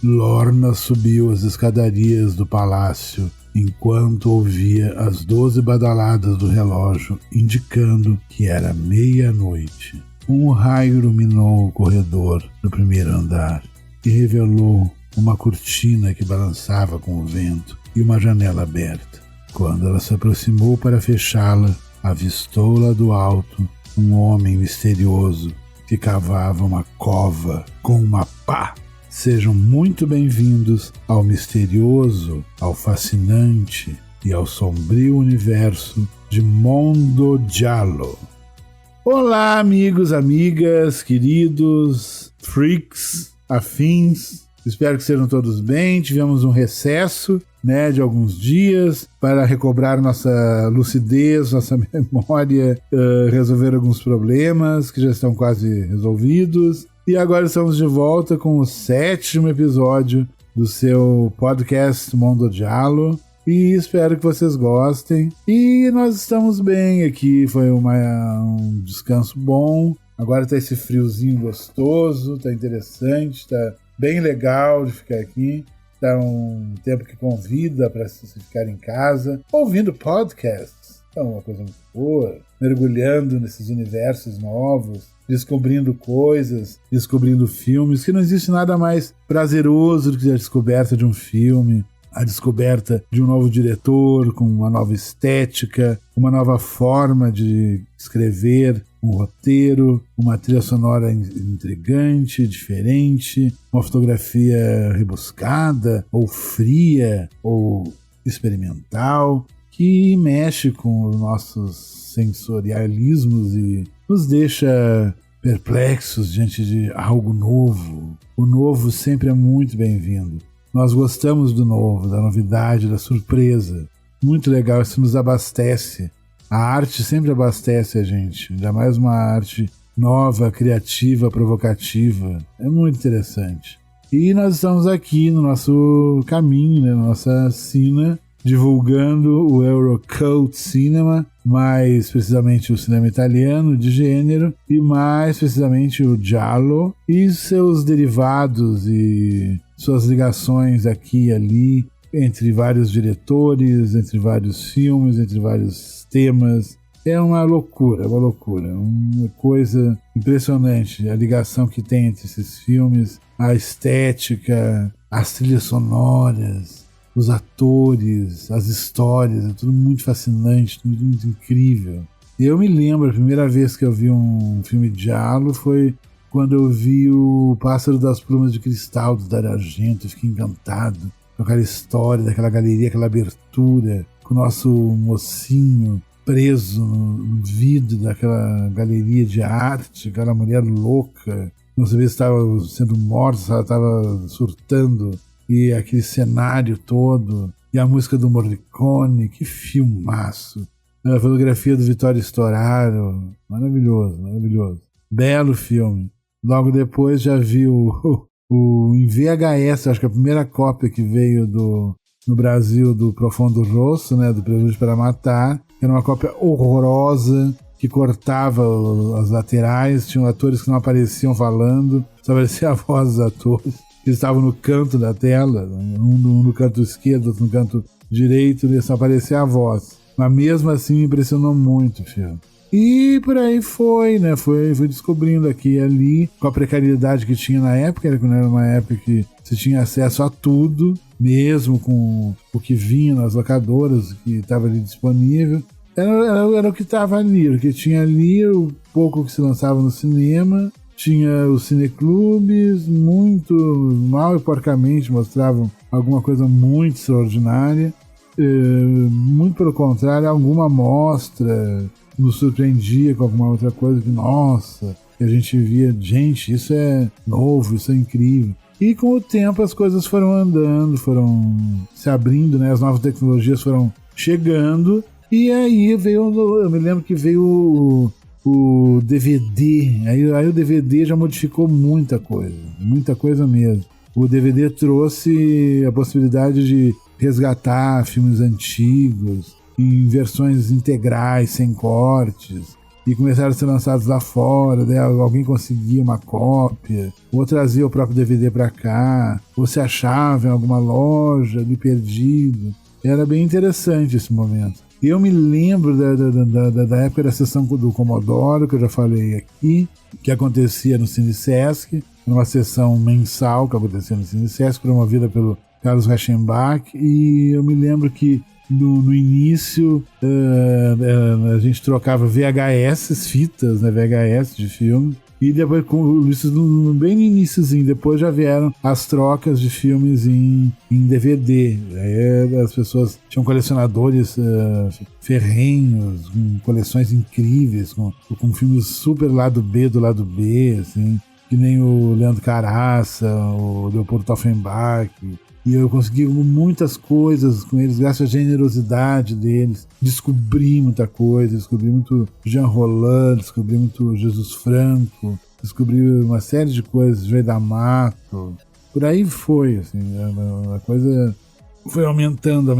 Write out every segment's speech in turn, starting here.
Lorna subiu as escadarias do palácio enquanto ouvia as 12 badaladas do relógio indicando que era meia-noite. Um raio iluminou o corredor do primeiro andar e revelou uma cortina que balançava com o vento e uma janela aberta. Quando ela se aproximou para fechá-la, avistou lá do alto um homem misterioso que cavava uma cova com uma pá. Sejam muito bem-vindos ao misterioso, ao fascinante e ao sombrio universo de Mondo Giallo. Olá, amigos, amigas, queridos, freaks, afins. Espero que sejam todos bem. Tivemos um recesso, de alguns dias para recobrar nossa lucidez, nossa memória, resolver alguns problemas que já estão quase resolvidos. E agora estamos de volta com o 7º episódio do seu podcast Mondo Giallo. E espero que vocês gostem. E nós estamos bem aqui, foi um descanso bom. Agora tá esse friozinho gostoso, tá interessante, tá bem legal de ficar aqui. Tá um tempo que convida para se ficar em casa, ouvindo podcasts. É uma coisa muito boa, mergulhando nesses universos novos, descobrindo coisas, descobrindo filmes, que não existe nada mais prazeroso do que a descoberta de um filme, a descoberta de um novo diretor, com uma nova estética, uma nova forma de escrever, um roteiro, uma trilha sonora intrigante, diferente, uma fotografia rebuscada, ou fria, ou experimental, que mexe com os nossos sensorialismos e nos deixa perplexos diante de algo novo. O novo sempre é muito bem-vindo. Nós gostamos do novo, da novidade, da surpresa. Muito legal, isso nos abastece. A arte sempre abastece a gente, ainda mais uma arte nova, criativa, provocativa. É muito interessante. E nós estamos aqui no nosso caminho, na nossa sina, divulgando o Eurocult Cinema, mais precisamente o cinema italiano de gênero, e mais precisamente o Giallo, e seus derivados e suas ligações aqui e ali, entre vários diretores, entre vários filmes, entre vários temas. É uma loucura, uma coisa impressionante, a ligação que tem entre esses filmes, a estética, as trilhas sonoras, os atores, as histórias, é tudo muito fascinante, tudo muito incrível. Eu me lembro, a primeira vez que eu vi um filme de giallo foi quando eu vi o Pássaro das Plumas de Cristal, do Dario Argento. Eu fiquei encantado com aquela história, daquela galeria, aquela abertura, com o nosso mocinho preso no vidro daquela galeria de arte, aquela mulher louca, não sabia se estava sendo morta, se ela estava surtando, e aquele cenário todo, e a música do Morricone, que filmaço! A fotografia do Vittorio Storaro, maravilhoso. Belo filme. Logo depois já vi o em VHS, acho que a primeira cópia que veio no Brasil do Profondo Rosso, do Prelúdio para Matar, que era uma cópia horrorosa, que cortava as laterais, tinham atores que não apareciam falando, só aparecia a voz dos atores, que estavam no canto da tela, um no canto esquerdo, outro no canto direito, e só aparecia a voz. Mas mesmo assim me impressionou muito o filme. E por aí foi descobrindo aqui e ali, com a precariedade que tinha na época, era uma época que você tinha acesso a tudo, mesmo com o que vinha nas locadoras, que estava ali disponível. Era o que estava ali, o que tinha ali, o pouco que se lançava no cinema. Tinha os cineclubes, muito mal e porcamente mostravam alguma coisa muito extraordinária. Muito pelo contrário, alguma mostra nos surpreendia com alguma outra coisa que, nossa, que a gente via, gente, isso é novo, isso é incrível. E com o tempo as coisas foram andando, foram se abrindo, as novas tecnologias foram chegando, e aí eu me lembro que veio o DVD, aí o DVD já modificou muita coisa mesmo. O DVD trouxe a possibilidade de resgatar filmes antigos em versões integrais, sem cortes, e começaram a ser lançados lá fora, daí alguém conseguia uma cópia, ou trazia o próprio DVD para cá, ou se achava em alguma loja ali perdido. Era bem interessante esse momento. Eu me lembro da época da sessão do Commodoro, que eu já falei aqui, que acontecia no Cine Sesc, numa sessão mensal que acontecia no Cine Sesc, promovida pelo Carlos Reichenbach, e eu me lembro que no início a gente trocava VHS, fitas, né, VHS de filme, e depois, isso bem no iniciozinho, depois já vieram as trocas de filmes em DVD. Aí as pessoas tinham colecionadores ferrenhos, com coleções incríveis, com filmes super lado B do lado B, assim, que nem o Leandro Caraça, o Leopoldo Taufenbach. E eu consegui muitas coisas com eles, graças à generosidade deles. Descobri muita coisa, descobri muito Jean Roland, descobri muito Jesus Franco, descobri uma série de coisas, Joey D'Amato. Por aí foi, assim, a coisa foi aumentando.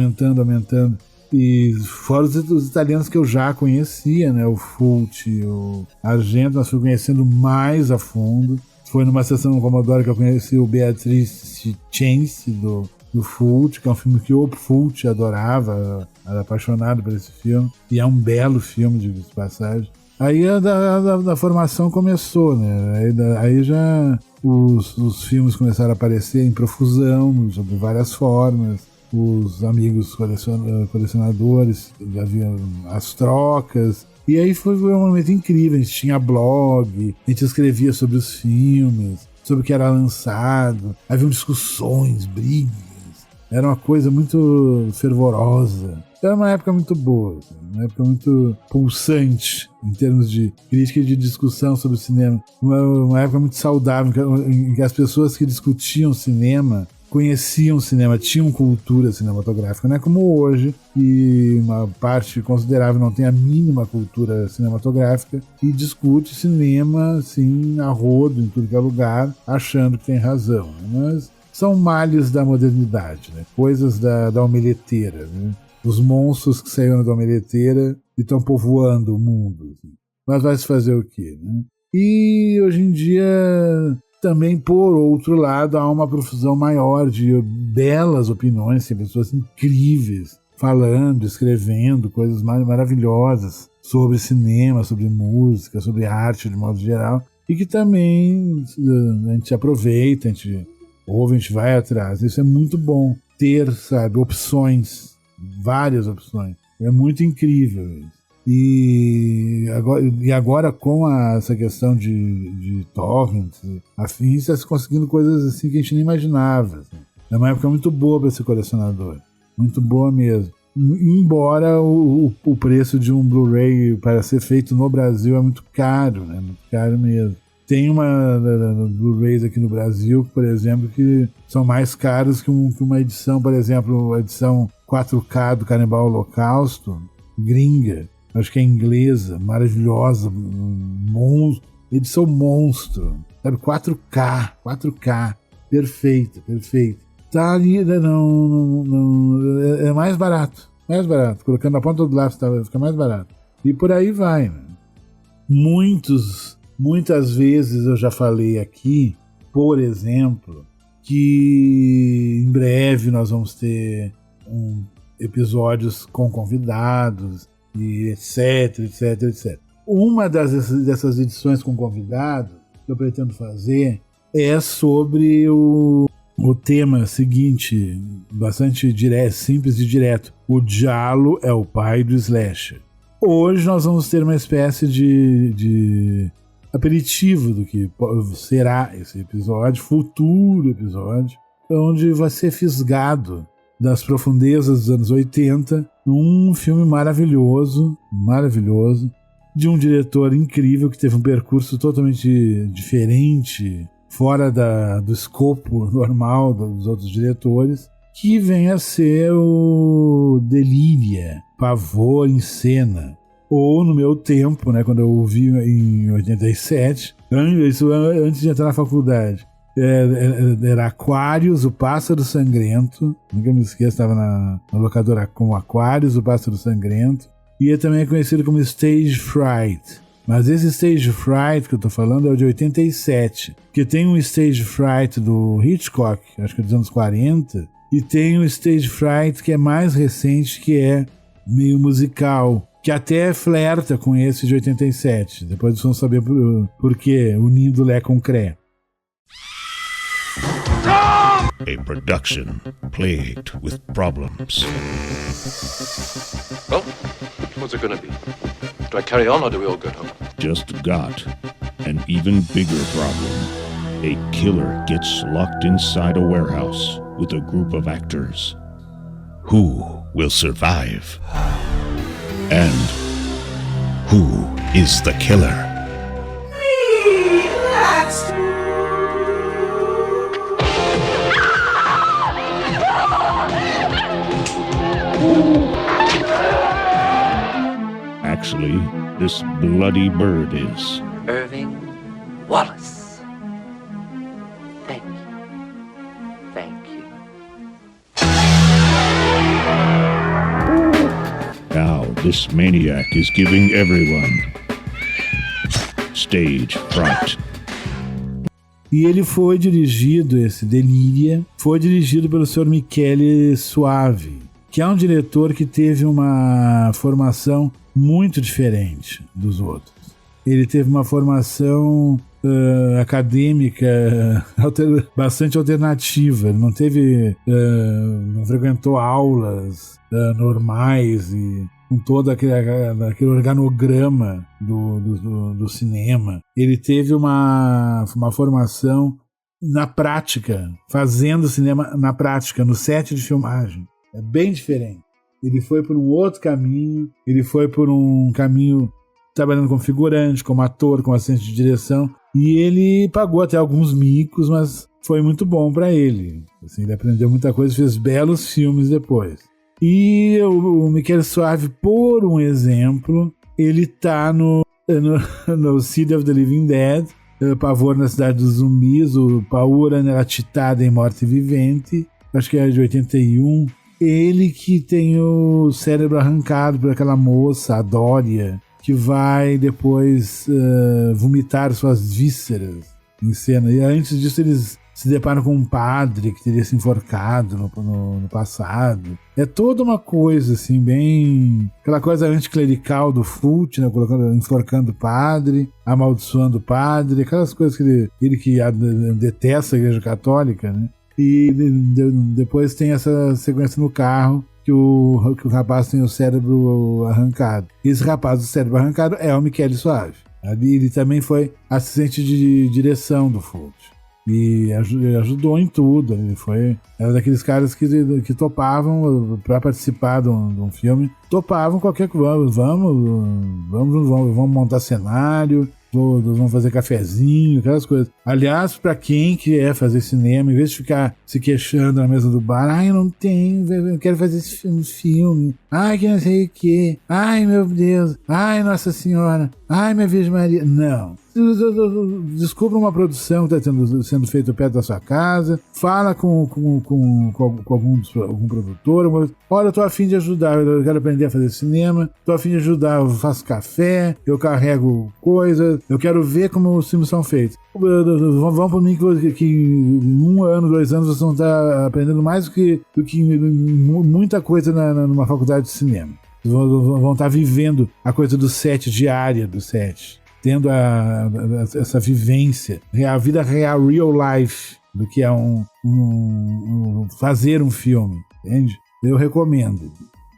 E fora os italianos que eu já conhecia, né? O Fulci, o Argento, nós fui conhecendo mais a fundo. Foi numa sessão no Commodore que eu conheci o Beatrice Chance do Fulci, que é um filme que o Fulci adorava, era apaixonado por esse filme, e é um belo filme, de passagem. Aí a da formação começou, né? Aí já os filmes começaram a aparecer em profusão, sob várias formas. Os amigos colecionadores, havia as trocas. E aí foi um momento incrível, a gente tinha blog, a gente escrevia sobre os filmes, sobre o que era lançado, haviam discussões, brigas, era uma coisa muito fervorosa. Era uma época muito boa, uma época muito pulsante em termos de crítica e de discussão sobre o cinema. Uma época muito saudável, em que as pessoas que discutiam cinema conheciam o cinema, tinham cultura cinematográfica, não é como hoje, que uma parte considerável não tem a mínima cultura cinematográfica e discute cinema assim, a rodo, em tudo que é lugar, achando que tem razão. Mas são males da modernidade, né? Coisas da omeleteira, né? Os monstros que saíram da omeleteira e estão povoando o mundo. Assim. Mas vai se fazer o quê? Né? E hoje em dia também, por outro lado, há uma profusão maior de belas opiniões, de pessoas incríveis, falando, escrevendo coisas maravilhosas sobre cinema, sobre música, sobre arte de modo geral, e que também a gente aproveita, a gente ouve, a gente vai atrás. Isso é muito bom, ter, sabe, opções, várias opções. É muito incrível isso. E agora com essa questão de torrents, afins, está se conseguindo coisas assim que a gente nem imaginava. Assim. É uma época muito boa para esse colecionador. Muito boa mesmo. Embora o preço de um Blu-ray para ser feito no Brasil é muito caro, né? Muito caro mesmo. Tem uma Blu-rays aqui no Brasil, por exemplo, que são mais caros que uma edição, por exemplo, a edição 4K do Canibal Holocausto, gringa. Acho que é inglesa, maravilhosa, edição monstro, sabe? 4K, perfeito. Tá ali, é mais barato, colocando a ponta do lápis fica mais barato. E por aí vai, né? Muitas vezes eu já falei aqui, por exemplo, que em breve nós vamos ter episódios com convidados, e etc. Uma dessas edições com convidados que eu pretendo fazer é sobre o tema seguinte, bastante direto, simples e direto. O giallo é o pai do slasher. Hoje nós vamos ter uma espécie de aperitivo do que será esse episódio, futuro episódio, onde vai ser fisgado das profundezas dos anos 80, um filme maravilhoso, de um diretor incrível que teve um percurso totalmente diferente, fora do escopo normal dos outros diretores, que vem a ser o Deliria, Pavor em Cena. Ou no meu tempo, né, quando eu ouvi em 87, isso antes de entrar na faculdade, era Aquarius, o Pássaro Sangrento. Nunca me esqueço, estava na locadora com Aquarius, o Pássaro Sangrento. E ele também é conhecido como Stage Fright. Mas esse Stage Fright que eu tô falando é o de 87. Porque tem um Stage Fright do Hitchcock, acho que é dos anos 40, e tem um Stage Fright que é mais recente, que é meio musical, que até flerta com esse de 87. Depois vocês vão saber por quê, unindo Lé com Cré. A production plagued with problems. Well, what's it gonna be? Do I carry on or do we all go home? Just got an even bigger problem. A killer gets locked inside a warehouse with a group of actors. Who will survive? And who is the killer? Actually, this bloody bird is Irving Wallace. Thank you. Thank you. Now this maniac is giving everyone stage fright. E ele foi dirigido, esse Delíria, foi dirigido pelo Sr. Michele Soavi, que é um diretor que teve uma formação muito diferente dos outros. Ele teve uma formação acadêmica bastante alternativa. Ele não teve, não frequentou aulas normais e com todo aquele organograma do cinema. Ele teve uma formação na prática, fazendo cinema na prática, no set de filmagem. É bem diferente. Ele foi por um outro caminho, ele foi por um caminho trabalhando como figurante, como ator, como assistente de direção, e ele pagou até alguns micos, mas foi muito bom para ele. Assim, ele aprendeu muita coisa, fez belos filmes depois. E o Michele Soavi, por um exemplo, ele tá no City of the Living Dead, Pavor na Cidade dos Zumbis, o Paura nella Città dei Morti Viventi, acho que é de 81. Ele que tem o cérebro arrancado por aquela moça, a Dória, que vai depois vomitar suas vísceras em cena. E antes disso eles se deparam com um padre que teria se enforcado no passado. É toda uma coisa assim, bem... aquela coisa anticlerical do Fulci, né? Enforcando o padre, amaldiçoando o padre, aquelas coisas que ele que detesta a Igreja Católica, né? E depois tem essa sequência no carro que o rapaz tem o cérebro arrancado. Esse rapaz do cérebro arrancado é o Michele Soavi. Ali ele também foi assistente de direção do Fulci. E ajudou em tudo. Ele era daqueles caras que topavam para participar de um filme. Topavam qualquer coisa. Vamos montar cenário. Vamos fazer cafezinho, aquelas coisas. Aliás, pra quem quer fazer cinema, em vez de ficar se queixando na mesa do bar, ai, eu não tenho, eu quero fazer esse filme, ai, que não sei o que, ai, meu Deus, ai, Nossa Senhora, ai, minha Virgem Maria. Não. Descubra uma produção que está sendo feita perto da sua casa, fala com algum produtor, olha, eu tô a fim de ajudar, eu quero aprender a fazer cinema, tô a fim de ajudar, eu faço café, eu carrego coisas, eu quero ver como os filmes são feitos. Vão por mim que em 1 ano, 2 anos vocês vão estar aprendendo mais do que muita coisa numa faculdade de cinema. Vocês vão estar vivendo a coisa do set, diária do set, tendo essa vivência, a vida real, real life, do que é fazer um filme, entende? Eu recomendo.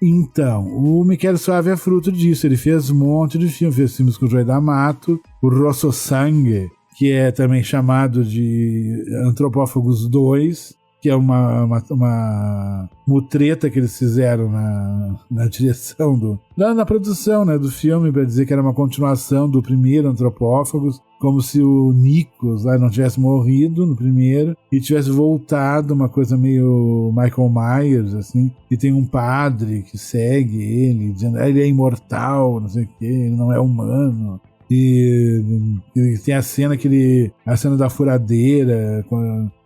Então, o Michele Soavi é fruto disso. Ele fez um monte de filmes, fez filmes com o Joey D'Amato, o Rosso Sangue, que é também chamado de Antropófagos 2, que é uma mutreta que eles fizeram na direção na produção, né, do filme, para dizer que era uma continuação do primeiro Antropófagos, como se o Nikos lá não tivesse morrido no primeiro e tivesse voltado, uma coisa meio Michael Myers, assim, e tem um padre que segue ele, dizendo que ele é imortal, não sei o que, ele não é humano. E tem a cena da furadeira,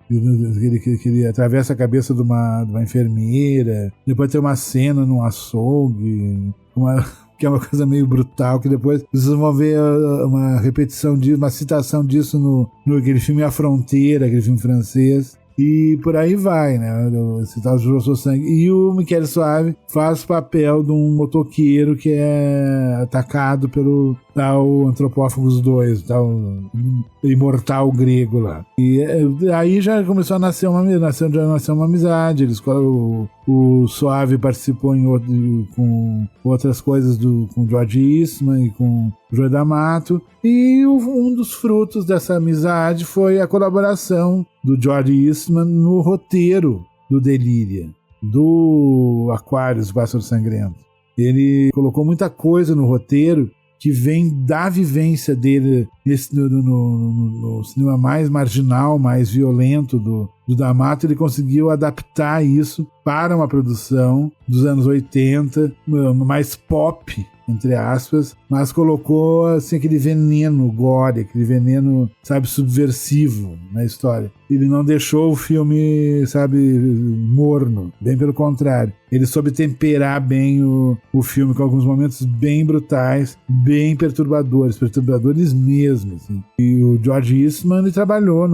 que ele atravessa a cabeça de uma enfermeira. Depois tem uma cena num açougue, que é uma coisa meio brutal, que depois vocês vão ver uma repetição disso, uma citação disso no aquele filme A Fronteira, aquele filme francês. E por aí vai, né? Esse tal de Jorrou Sangue. E o Michele Soavi faz o papel de um motoqueiro que é atacado pelo tal Antropófagos 2, tal imortal grego lá. E aí já começou a nascer uma amizade. Eles, o Soavi participou com outras coisas com o George Eastman e com o Joey D'Amato. E um dos frutos dessa amizade foi a colaboração do George Eastman no roteiro do Delíria, do Aquários, Pássaro Sangrento. Ele colocou muita coisa no roteiro que vem da vivência dele no cinema mais marginal, mais violento do D'Amato. Ele conseguiu adaptar isso para uma produção dos anos 80, mais pop, entre aspas, mas colocou assim, aquele veneno gore, aquele veneno, sabe, subversivo na história. Ele não deixou o filme, sabe, morno, bem pelo contrário. Ele soube temperar bem o filme com alguns momentos bem brutais, bem perturbadores mesmo. Assim. E o George Eastman, ele trabalhou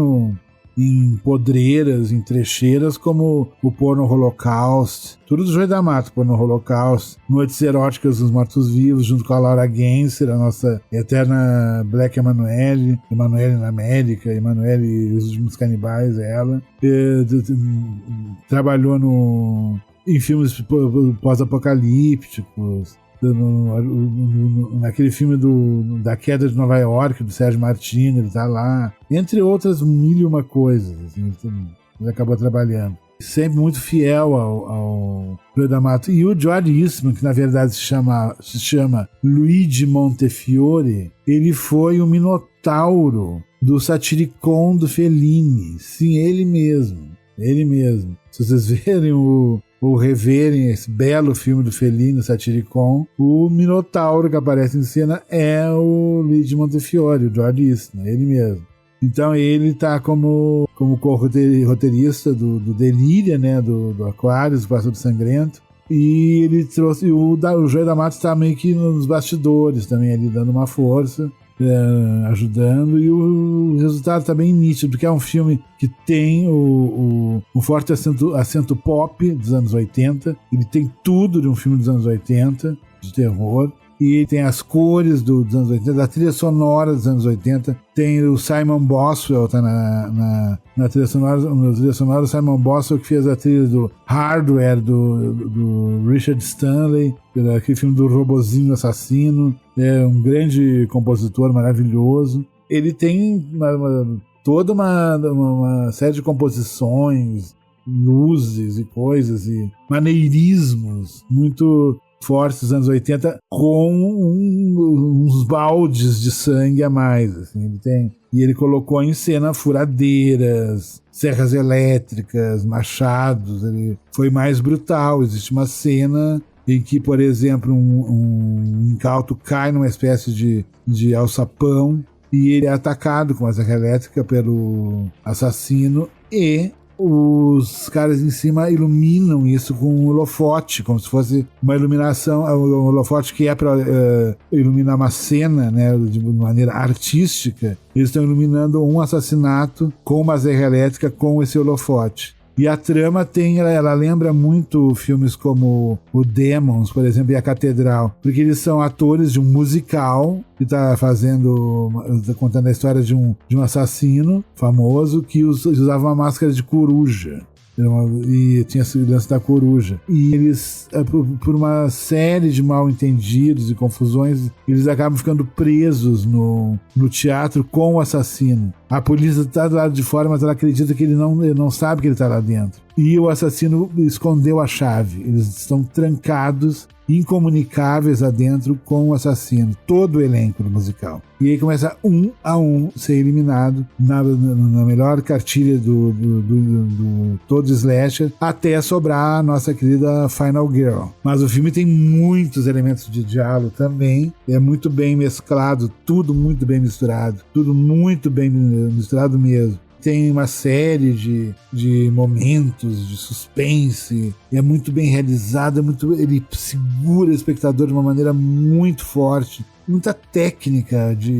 em podreiras, em trecheiras como o Porno Holocaust, tudo do Joey D'Amato, Porno Holocaust, Noites Eróticas dos Mortos-Vivos, junto com a Laura Genser, a nossa eterna Black Emanuele na América, Emanuele e os Últimos Canibais, ela. Trabalhou em filmes pós-apocalípticos, naquele filme da Queda de Nova York, do Sérgio Martino, ele tá lá, entre outras mil e uma coisas, assim, ele acabou trabalhando. Sempre muito fiel ao Joey D'Amato. E o George Eastman, que na verdade se chama Luigi Montefiore, ele foi o Minotauro do Satiricon do Fellini. Sim, ele mesmo. Se vocês verem ou reverem esse belo filme do Fellini, o Satiricon, o Minotauro que aparece em cena é o Luigi Montefiore, o George Eastman, ele mesmo. Então ele tá como co-roteirista do Delíria, né, do Aquários, do Pássaro Sangrento, e ele trouxe o Joey D'Amato está meio que nos bastidores também ali, dando uma força, ajudando, e o resultado tá bem nítido, porque é um filme que tem um forte acento pop dos anos 80, ele tem tudo de um filme dos anos 80, de terror, e tem as cores dos anos 80, a trilha sonora dos anos 80, tem o Simon Boswell, tá na trilha sonora, o Simon Boswell que fez a trilha do Hardware, do Richard Stanley, aquele filme do robozinho assassino, é um grande compositor maravilhoso. Ele tem toda uma série de composições, luzes e coisas, e maneirismos muito fortes dos anos 80, com uns baldes de sangue a mais. Assim, ele colocou em cena furadeiras, serras elétricas, machados. Ele foi mais brutal. Existe uma cena em que, por exemplo, um incauto cai numa espécie de alçapão e ele é atacado com uma serra elétrica pelo assassino, e os caras em cima iluminam isso com um holofote, como se fosse uma iluminação, um holofote que é para iluminar uma cena, né, de maneira artística. Eles estão iluminando um assassinato com uma serra elétrica com esse holofote. E a trama ela lembra muito filmes como o Demons, por exemplo, e a Catedral, porque eles são atores de um musical que está contando a história de um assassino famoso que usava uma máscara de coruja. E tinha a segurança da coruja. E eles, por uma série de mal entendidos e confusões, eles acabam ficando presos no teatro com o assassino. A polícia está do lado de fora, mas ela acredita que ele não sabe que ele está lá dentro. E o assassino escondeu a chave. Eles estão trancados, incomunicáveis adentro com o assassino. Todo o elenco do musical. E aí começa um a um ser eliminado na melhor cartilha do todo slasher, até sobrar a nossa querida Final Girl. Mas o filme tem muitos elementos de diálogo também. É muito bem mesclado, tudo muito bem misturado. Tudo muito bem misturado mesmo. tem uma série de momentos de suspense, é muito bem realizado, ele segura o espectador de uma maneira muito forte. Muita técnica de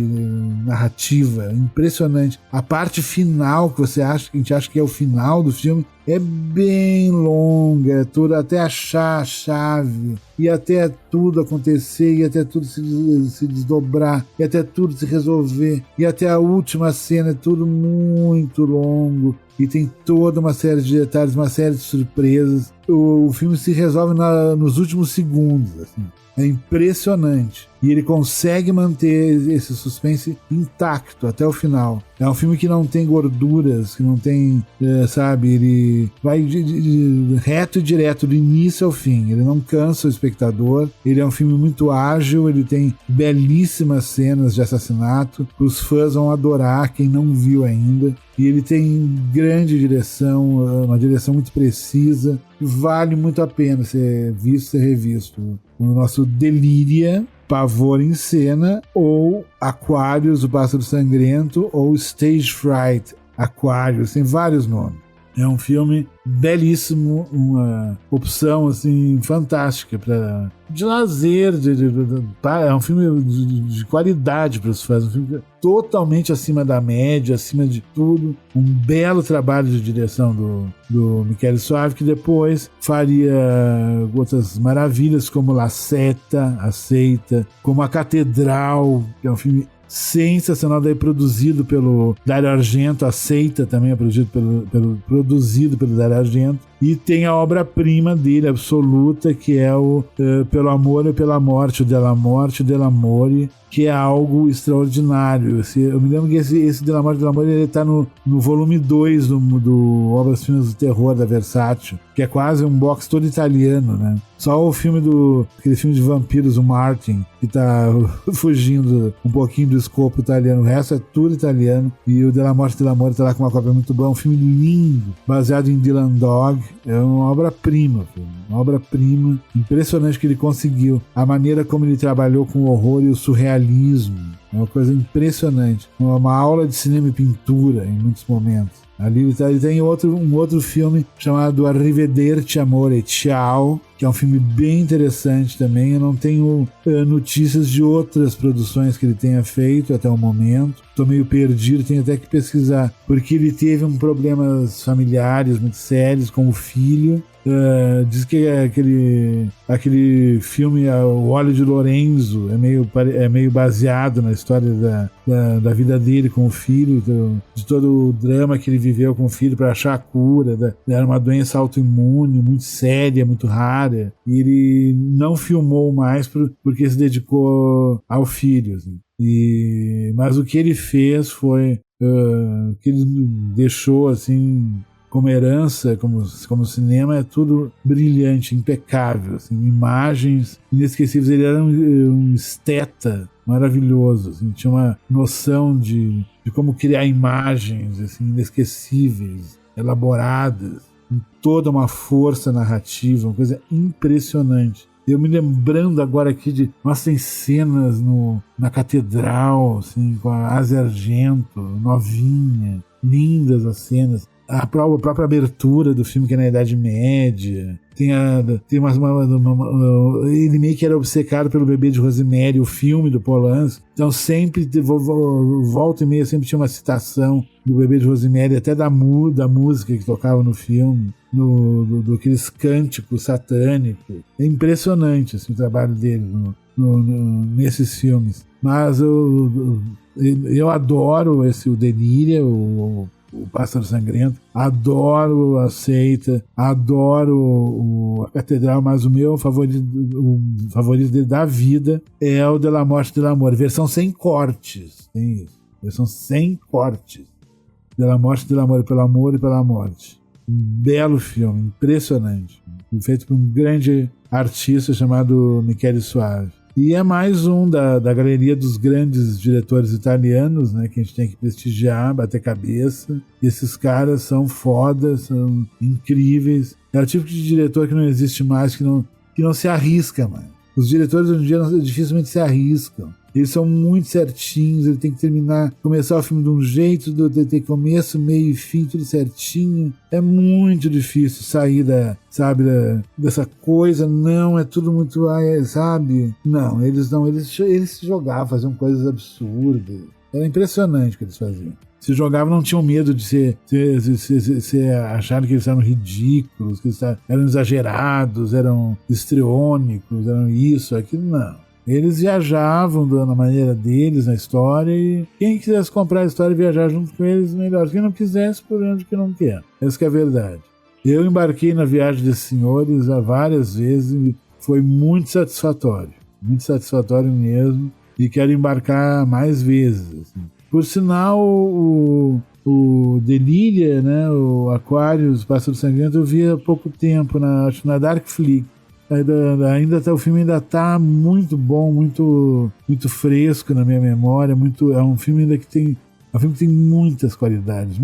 narrativa, impressionante. A parte final que a gente acha que é o final do filme, é bem longa, é tudo até achar a chave, e até tudo acontecer, e até tudo se desdobrar, e até tudo se resolver, e até a última cena é tudo muito longo, e tem toda uma série de detalhes, uma série de surpresas. O filme se resolve nos últimos segundos, assim. É impressionante. E ele consegue manter esse suspense intacto até o final. É um filme que não tem gorduras, que não tem, ele vai reto e direto, do início ao fim. Ele não cansa o espectador. Ele é um filme muito ágil, ele tem belíssimas cenas de assassinato. Os fãs vão adorar, quem não viu ainda. E ele tem grande direção, uma direção muito precisa. Vale muito a pena ser visto, ser revisto. O nosso Delíria, Pavor em Cena, ou Aquários, o Pássaro Sangrento, ou Stage Fright, Aquários, tem vários nomes. É um filme belíssimo, uma opção assim fantástica de lazer, é um filme de qualidade para os fãs, um filme totalmente acima da média, acima de tudo, um belo trabalho de direção do Michele Soavi, que depois faria outras maravilhas como La Seta, A Seita, como A Catedral, que é um filme sensacional, daí produzido pelo Dario Argento. A Seita também é produzido pelo Dario Argento. E tem a obra-prima dele, absoluta, que é o Pelo Amor e Pela Morte, o Della Morte e Della Amore, que é algo extraordinário. Eu me lembro que esse Della Morte e Della Amore ele está no volume 2 do Obras-Primas do Terror, da Versátil, que é quase um box todo italiano, né? Só o filme aquele filme de vampiros, o Martin, que tá fugindo um pouquinho do escopo italiano. O resto é tudo italiano. E o Della Morte e Della Amore tá lá com uma cópia muito boa. É um filme lindo, baseado em Dylan Dog. É uma obra-prima, uma obra-prima. Impressionante que ele conseguiu. A maneira como ele trabalhou com o horror e o surrealismo. É uma coisa impressionante. Uma aula de cinema e pintura em muitos momentos. Ali ele tem um outro filme chamado Arrivederci Amore, Ciao, que é um filme bem interessante também. Eu não tenho notícias de outras produções que ele tenha feito até o momento. Estou meio perdido, tenho até que pesquisar, porque ele teve problemas familiares muito sérios com o filho. Diz que aquele filme, O Óleo de Lorenzo, é meio baseado na história da vida dele com o filho, de todo o drama que ele viveu com o filho para achar a cura. Era uma doença autoimune muito séria, muito rara, e ele não filmou mais porque se dedicou ao filho, assim. Mas o que ele fez foi que ele deixou assim como herança, como cinema, é tudo brilhante, impecável, assim, imagens inesquecíveis. Ele era um esteta maravilhoso, assim, tinha uma noção de como criar imagens assim, inesquecíveis, elaboradas, com toda uma força narrativa, uma coisa impressionante. Eu me lembrando agora aqui tem cenas na catedral, assim, com a Asia Argento, novinha, lindas as cenas. A própria abertura do filme, que é na Idade Média. Ele meio que era obcecado pelo Bebê de Rosemary, o filme do Polanski. Então sempre, volta e meia, sempre tinha uma citação do Bebê de Rosemary, até da música que tocava no filme, aqueles cânticos satânicos. É impressionante assim, o trabalho dele nesses filmes. Mas eu adoro o Delíria, o Pássaro Sangrento, adoro A Seita, adoro a Catedral, mas o meu favorito dele da vida é o Della Morte e Della Amore, versão sem cortes, tem isso, versão sem cortes, Della Morte e Della Amore, Pelo Amor e Pela Morte. Um belo filme, impressionante, feito por um grande artista chamado Michele Soavi. E é mais um da galeria dos grandes diretores italianos, né, que a gente tem que prestigiar, bater cabeça. E esses caras são fodas, são incríveis. É o tipo de diretor que não existe mais, que não se arrisca mais. Os diretores hoje em dia dificilmente se arriscam. Eles são muito certinhos, ele tem que começar o filme de um jeito, ter começo, meio e fim, tudo certinho. É muito difícil sair dessa coisa, não, é tudo muito, sabe? Não, eles se jogavam, faziam coisas absurdas. Era impressionante o que eles faziam. Se jogavam, não tinham medo de ser acharam que eles eram ridículos, que eles eram exagerados, eram histriônicos, eram isso, aquilo, não. Eles viajavam da maneira deles na história e quem quisesse comprar a história e viajar junto com eles, melhor. Quem não quisesse, por onde que não quer. Essa que é a verdade. Eu embarquei na viagem desses senhores várias vezes e foi muito satisfatório mesmo, e quero embarcar mais vezes. Assim. Por sinal, o Delíria, né, o Aquarius, Pássaro Sangrento, eu vi há pouco tempo, acho na Darkflix. O filme ainda está muito bom, muito, muito fresco na minha memória. É um filme ainda que tem muitas qualidades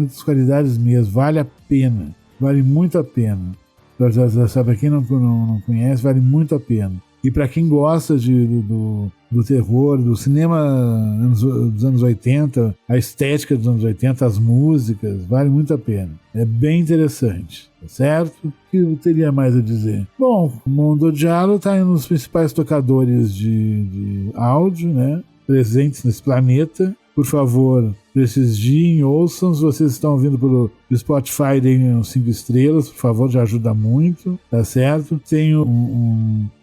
mesmo. Vale a pena, vale muito a pena. Para quem não conhece, vale muito a pena. E para quem gosta do terror, do cinema dos anos 80, a estética dos anos 80, as músicas, vale muito a pena. É bem interessante, tá certo? O que eu teria mais a dizer? Bom, o Mondo Giallo está nos principais tocadores de áudio, né, presentes nesse planeta. Por favor, prestigiem, ouçam. Se vocês estão ouvindo pelo Spotify, deem 5 estrelas, por favor, já ajuda muito, tá certo?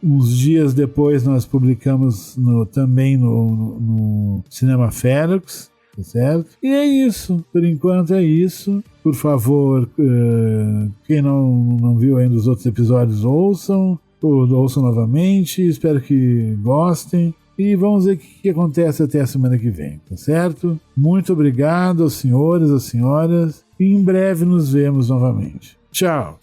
Uns dias depois nós publicamos também no Cinema Ferox, tá certo? E é isso, por enquanto é isso. Por favor, quem não viu ainda os outros episódios, ouçam novamente, espero que gostem. E vamos ver o que acontece até a semana que vem, tá certo? Muito obrigado aos senhores, às senhoras, e em breve nos vemos novamente. Tchau!